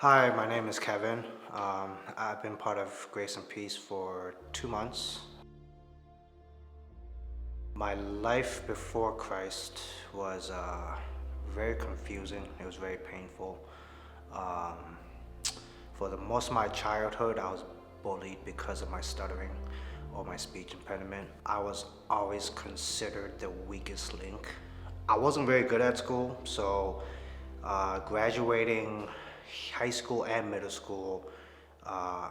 Hi, my name is Kevin. I've been part of Grace and Peace for 2 months. My life before Christ was very confusing. It was very painful. Um, for the most of my childhood, I was bullied because of my stuttering or my speech impediment. I was always considered the weakest link. I wasn't very good at school, so graduating high school and middle school, uh,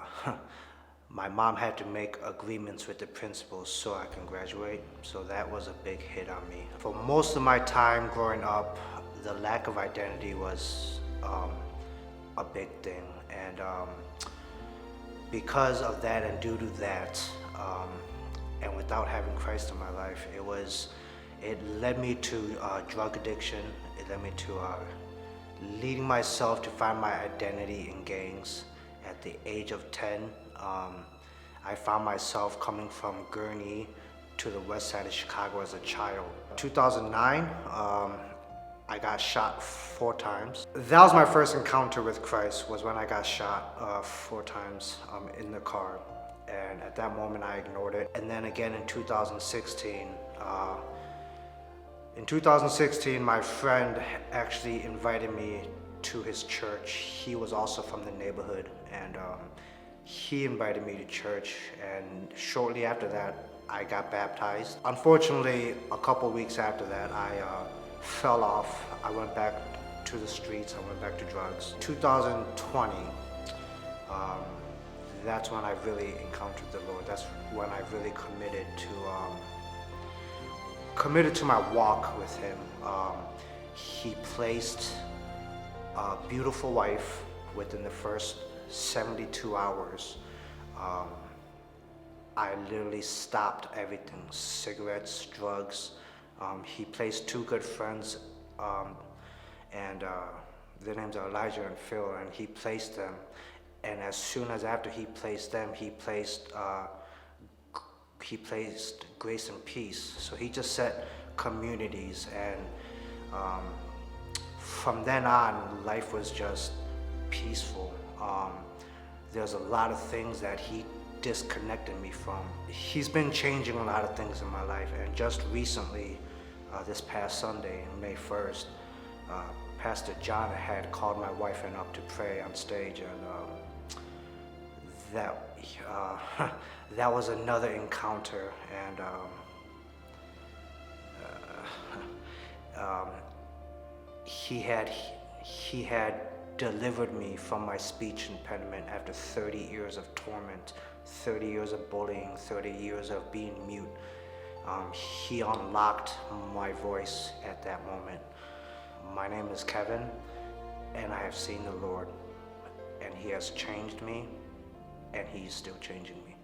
my mom had to make agreements with the principals so I can graduate. So that was a big hit on me. For most of my time growing up, the lack of identity was a big thing. And because of that and due to that, and without having Christ in my life, it led me to drug addiction. It led me to leading myself to find my identity in gangs. At the age of 10, I found myself coming from Gurnee to the west side of Chicago as a child. 2009, I got shot 4 times. That was my first encounter with Christ, was when I got shot 4 times in the car. And at that moment I ignored it. And then again in 2016, my friend actually invited me to his church. He was also from the neighborhood, and he invited me to church, and shortly after that, I got baptized. Unfortunately, a couple weeks after that, I fell off. I went back to the streets, I went back to drugs. 2020, that's when I really encountered the Lord. That's when I really committed to my walk with Him. He placed a beautiful wife within the first 72 hours. I literally stopped everything, cigarettes, drugs. He placed 2 good friends, and their names are Elijah and Phil, and he placed them. And as soon as after he placed them, he placed Grace and Peace. So he just set communities, and from then on, life was just peaceful. There's a lot of things that he disconnected me from. He's been changing a lot of things in my life, and just recently, this past Sunday, May 1st, Pastor John had called my wife and up to pray on stage, and that was another encounter, and he had delivered me from my speech impediment after 30 years of torment, 30 years of bullying, 30 years of being mute. He unlocked my voice at that moment. My name is Kevin, and I have seen the Lord, and He has changed me, and He is still changing me.